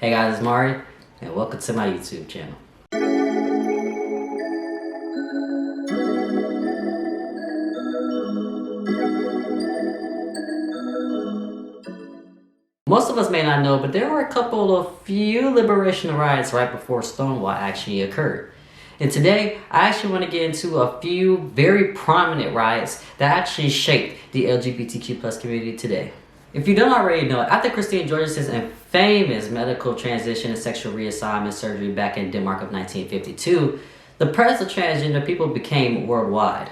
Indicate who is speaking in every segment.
Speaker 1: Hey guys, it's Mari, and welcome to my YouTube channel. Most of us may not know, but there were a few liberation riots right before Stonewall actually occurred. And today, I actually want to get into a few very prominent riots that actually shaped the LGBTQ plus community today. If you don't already know, after Christine Georgeson's infamous medical transition and sexual reassignment surgery back in Denmark of 1952, the presence of transgender people became worldwide.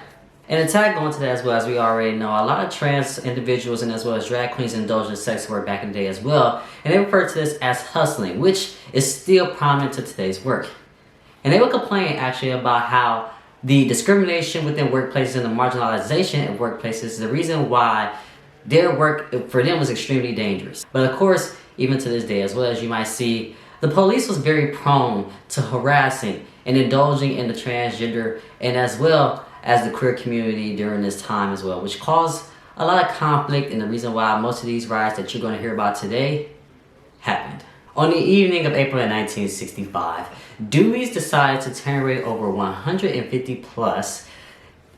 Speaker 1: And to tag on to that as well, as we already know, a lot of trans individuals and as well as drag queens indulged in sex work back in the day as well, and they refer to this as hustling, which is still prominent to today's work. And they would complain actually about how the discrimination within workplaces and the marginalization of workplaces is the reason why their work for them was extremely dangerous. But of course, even to this day as well, as you might see, the police was very prone to harassing and indulging in the transgender and as well as the queer community during this time as well, which caused a lot of conflict, and the reason why most of these riots that you're going to hear about today happened. On the evening of April of 1965, Dewey's decided to turn away over 150 plus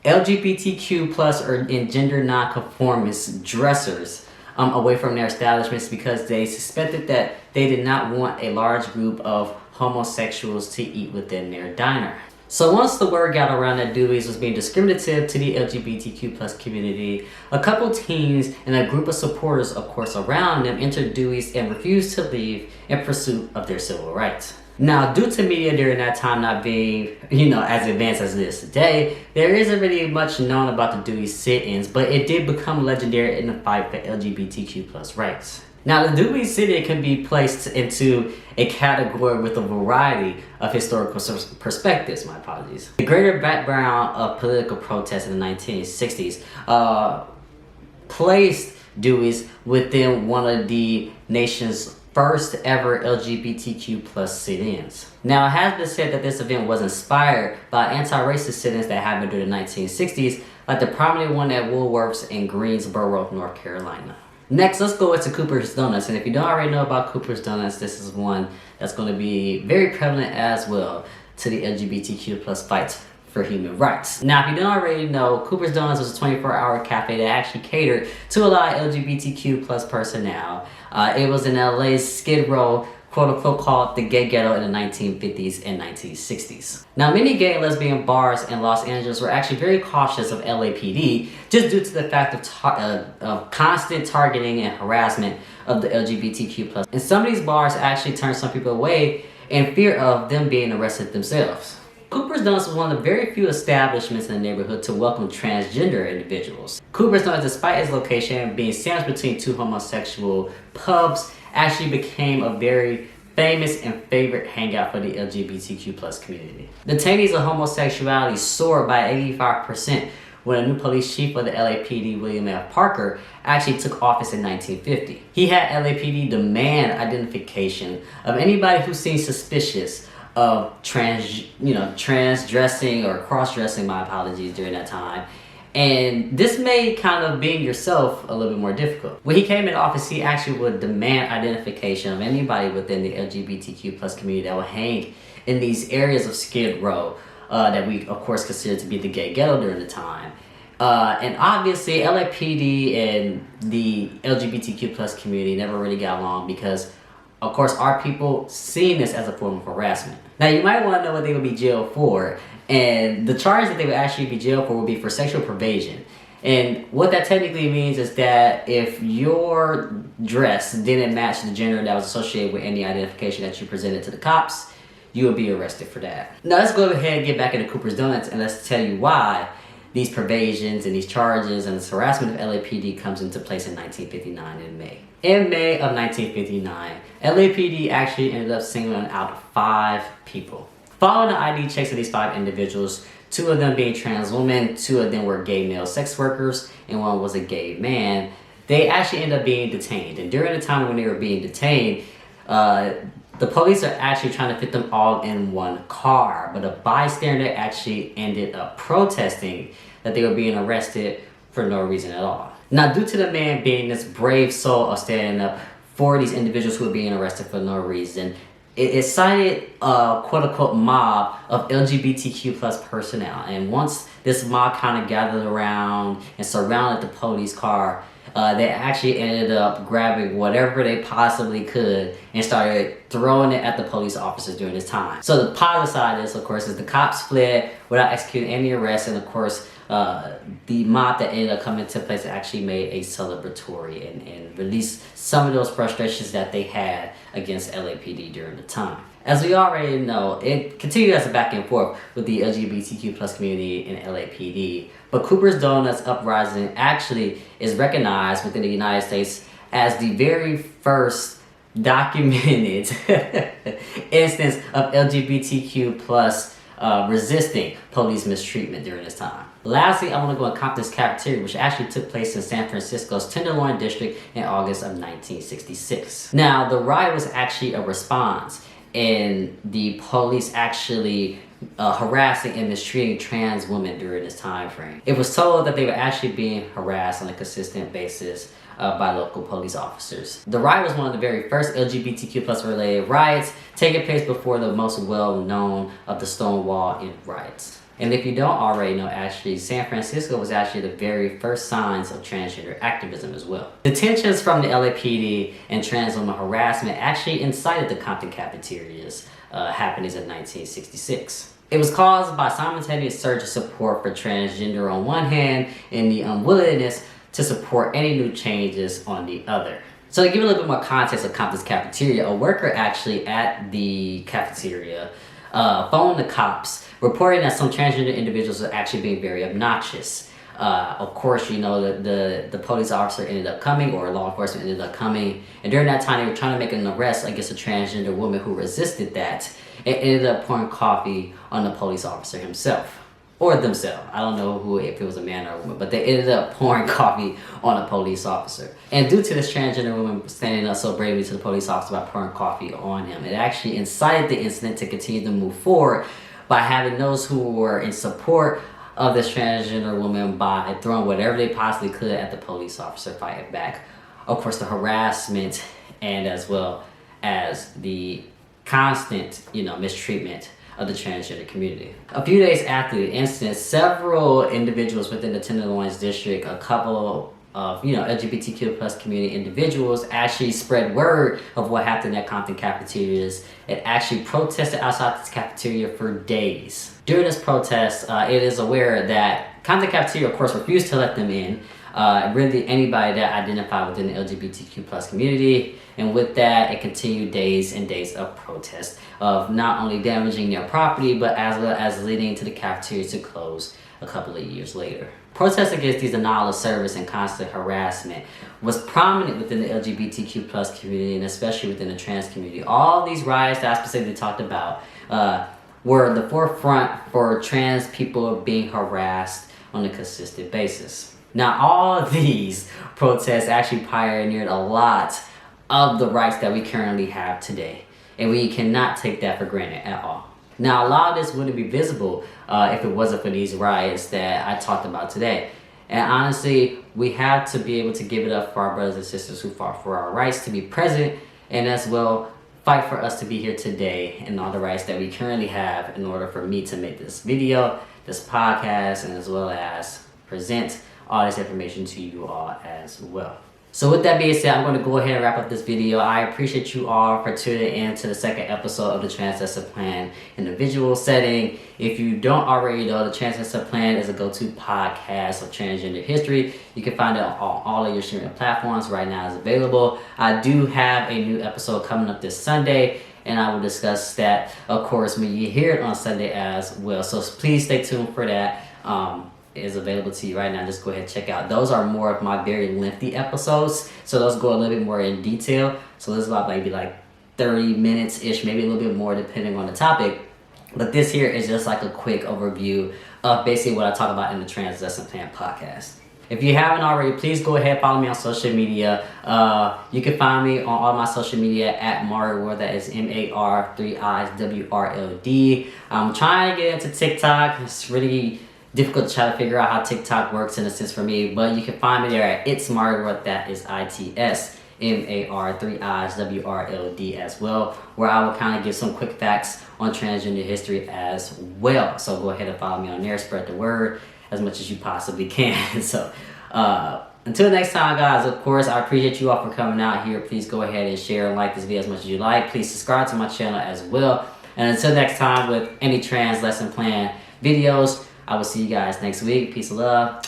Speaker 1: LGBTQ plus or in gender non-conformist dressers away from their establishments because they suspected that they did not want a large group of homosexuals to eat within their diner. So once the word got around that Dewey's was being discriminative to the LGBTQ plus community, a couple teens and a group of supporters, of course, around them entered Dewey's and refused to leave in pursuit of their civil rights. Now, due to media during that time not being, as advanced as it is today, there isn't really much known about the Dewey sit-ins, but it did become legendary in the fight for LGBTQ plus rights. Now, the Dewey sit-in can be placed into a category with a variety of historical perspectives, my apologies. The greater background of political protests in the 1960s placed Dewey's within one of the nation's first ever LGBTQ plus sit-ins. Now, it has been said that this event was inspired by anti-racist sit-ins that happened during the 1960s, like the prominent one at Woolworths in Greensboro, North Carolina. Next, let's go into Cooper's Donuts, and if you don't already know about Cooper's Donuts, this is one that's going to be very prevalent as well to the LGBTQ plus fights for human rights. Now, if you don't already know, Cooper's Donuts was a 24-hour cafe that actually catered to a lot of LGBTQ plus personnel. It was in LA's Skid Row, quote-unquote, called the Gay Ghetto in the 1950s and 1960s. Now, many gay and lesbian bars in Los Angeles were actually very cautious of LAPD just due to the fact of constant targeting and harassment of the LGBTQ plus. And some of these bars actually turned some people away in fear of them being arrested themselves. Cooper's Donuts was one of the very few establishments in the neighborhood to welcome transgender individuals. Cooper's Donuts, despite its location being sandwiched between two homosexual pubs, actually became a very famous and favorite hangout for the LGBTQ plus community. Detainees of homosexuality soared by 85% when a new police chief of the LAPD, William F. Parker, actually took office in 1950. He had LAPD demand identification of anybody who seemed suspicious of transdressing or cross-dressing, my apologies, during that time. And this made kind of being yourself a little bit more difficult. When he came in office, he actually would demand identification of anybody within the LGBTQ plus community that would hang in these areas of Skid Row that we, of course, consider to be the Gay Ghetto during the time. And obviously, LAPD and the LGBTQ plus community never really got along because, of course, our people seen this as a form of harassment. Now, you might want to know what they would be jailed for. And the charge that they would actually be jailed for would be for sexual perversion. And what that technically means is that if your dress didn't match the gender that was associated with any identification that you presented to the cops, you would be arrested for that. Now, let's go ahead and get back into Cooper's Donuts and let's tell you why these pervasions and these charges and this harassment of LAPD comes into place in 1959 in May. In May of 1959, LAPD actually ended up singling out 5 people. Following the ID checks of these 5 individuals, 2 of them being trans women, 2 of them were gay male sex workers, and 1 was a gay man, they actually ended up being detained. And during the time when they were being detained, the police are actually trying to fit them all in one car, but a bystander actually ended up protesting that they were being arrested for no reason at all. Now, due to the man being this brave soul of standing up for these individuals who were being arrested for no reason. It cited a quote-unquote mob of LGBTQ plus personnel, and once this mob kind of gathered around and surrounded the police car, they actually ended up grabbing whatever they possibly could and started throwing it at the police officers during this time. So the positive side of this, of course, is the cops fled without executing any arrests, and of course, the mob that ended up coming into place actually made a celebratory and released some of those frustrations that they had against LAPD during the time. As we already know, it continued as a back and forth with the LGBTQ plus community in LAPD, but Cooper's Donuts uprising actually is recognized within the United States as the very first documented instance of LGBTQ plus resisting police mistreatment during this time. Lastly, I want to go on Compton's Cafeteria, which actually took place in San Francisco's Tenderloin district in August of 1966. Now, the riot was actually a response in the police actually harassing and mistreating trans women during this time frame. It was told that they were actually being harassed on a consistent basis by local police officers. The riot was one of the very first LGBTQ plus related riots taking place before the most well-known of the Stonewall riots. And if you don't already know, actually, San Francisco was actually the very first signs of transgender activism as well. The tensions from the LAPD and trans women harassment actually incited the Compton Cafeteria's happenings in 1966. It was caused by simultaneous surge of support for transgender on one hand and the unwillingness to support any new changes on the other. So to give a little bit more context of Compton's Cafeteria, a worker actually at the cafeteria phoned the cops, reporting that some transgender individuals are actually being very obnoxious. Of course, you know, the police officer ended up coming, or law enforcement ended up coming, and during that time they were trying to make an arrest against a transgender woman who resisted that, and ended up pouring coffee on the police officer himself. Or themselves. I don't know who, if it was a man or a woman, but they ended up pouring coffee on a police officer. And due to this transgender woman standing up so bravely to the police officer by pouring coffee on him, it actually incited the incident to continue to move forward by having those who were in support of this transgender woman by throwing whatever they possibly could at the police officer fighting back. Of course, the harassment and as well as the constant, mistreatment of the transgender community. A few days after the incident, several individuals within the Tenderloins district, a couple of LGBTQ plus community individuals actually spread word of what happened at Compton Cafeterias and actually protested outside this cafeteria for days. During this protest, it is aware that Compton Cafeteria, of course, refused to let them in. Really anybody that identified within the LGBTQ plus community, and with that it continued days and days of protest of not only damaging their property but as well as leading to the cafeteria to close a couple of years later. Protests against these denial of service and constant harassment was prominent within the LGBTQ plus community and especially within the trans community. All these riots that I specifically talked about were the forefront for trans people being harassed on a consistent basis. Now, all of these protests actually pioneered a lot of the rights that we currently have today, and we cannot take that for granted at all. Now, a lot of this wouldn't be visible if it wasn't for these riots that I talked about today. And honestly, we have to be able to give it up for our brothers and sisters who fought for our rights to be present and as well fight for us to be here today and all the rights that we currently have in order for me to make this video, this podcast, and as well as present all this information to you all as well. So with that being said, I'm going to go ahead and wrap up this video. I appreciate you all for tuning in to the second episode of the Transgender Plan in the visual setting. If you don't already know, the Transgender Plan is a go-to podcast of transgender history. You can find it on all of your streaming platforms. Right now it's available. I do have a new episode coming up this Sunday, and I will discuss that, of course, when you hear it on Sunday as well. So please stay tuned for that. Is available to you right now. Just go ahead and check out. Those are more of my very lengthy episodes, so those go a little bit more in detail. So this is about maybe like 30 minutes ish, maybe a little bit more depending on the topic. But this here is just like a quick overview of basically what I talk about in the Transgender Plan podcast. If you haven't already, please go ahead and follow me on social media. You can find me on all my social media at mariiiwrld. That is MAR3IWRLD. I'm trying to get into TikTok. It's really difficult to try to figure out how TikTok works in a sense for me, but you can find me there at It's mariiiwrld. That is ITS mariiiwrld as well, where I will kind of give some quick facts on transgender history as well. So go ahead and follow me on there, spread the word as much as you possibly can. So until next time, guys, of course, I appreciate you all for coming out here. Please go ahead and share and like this video as much as you like. Please subscribe to my channel as well. And until next time with any trans lesson plan videos, I will see you guys next week. Peace and love.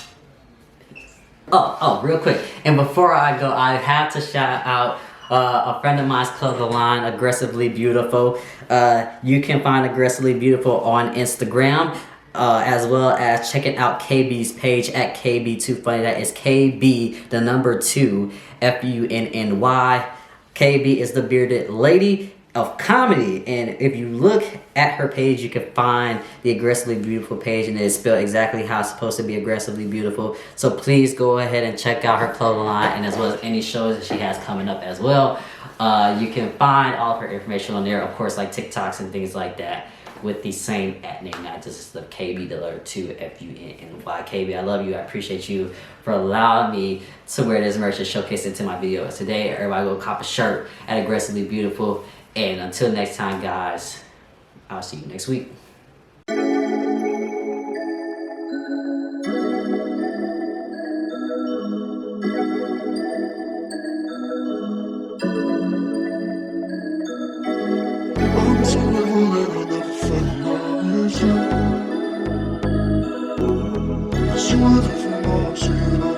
Speaker 1: Oh, real quick. And before I go, I have to shout out a friend of mine's clothing line, Aggressively Beautiful. You can find Aggressively Beautiful on Instagram, as well as checking out KB's page at KB2Funny. That is KB, the number 2, FUNNY. KB is the bearded lady of comedy, and if you look at her page, you can find the Aggressively Beautiful page, and it is spelled exactly how it's supposed to be, Aggressively Beautiful. So please go ahead and check out her clothing line, and as well as any shows that she has coming up as well. You can find all of her information on there, of course, like TikToks and things like that, with the same @ name, not just the KB, the letter 2, FUNNY. KB, I love you. I appreciate you for allowing me to wear this merch and showcase it to my videos. Today, everybody go cop a shirt at Aggressively Beautiful. And until next time, guys, I'll see you next week.
Speaker 2: You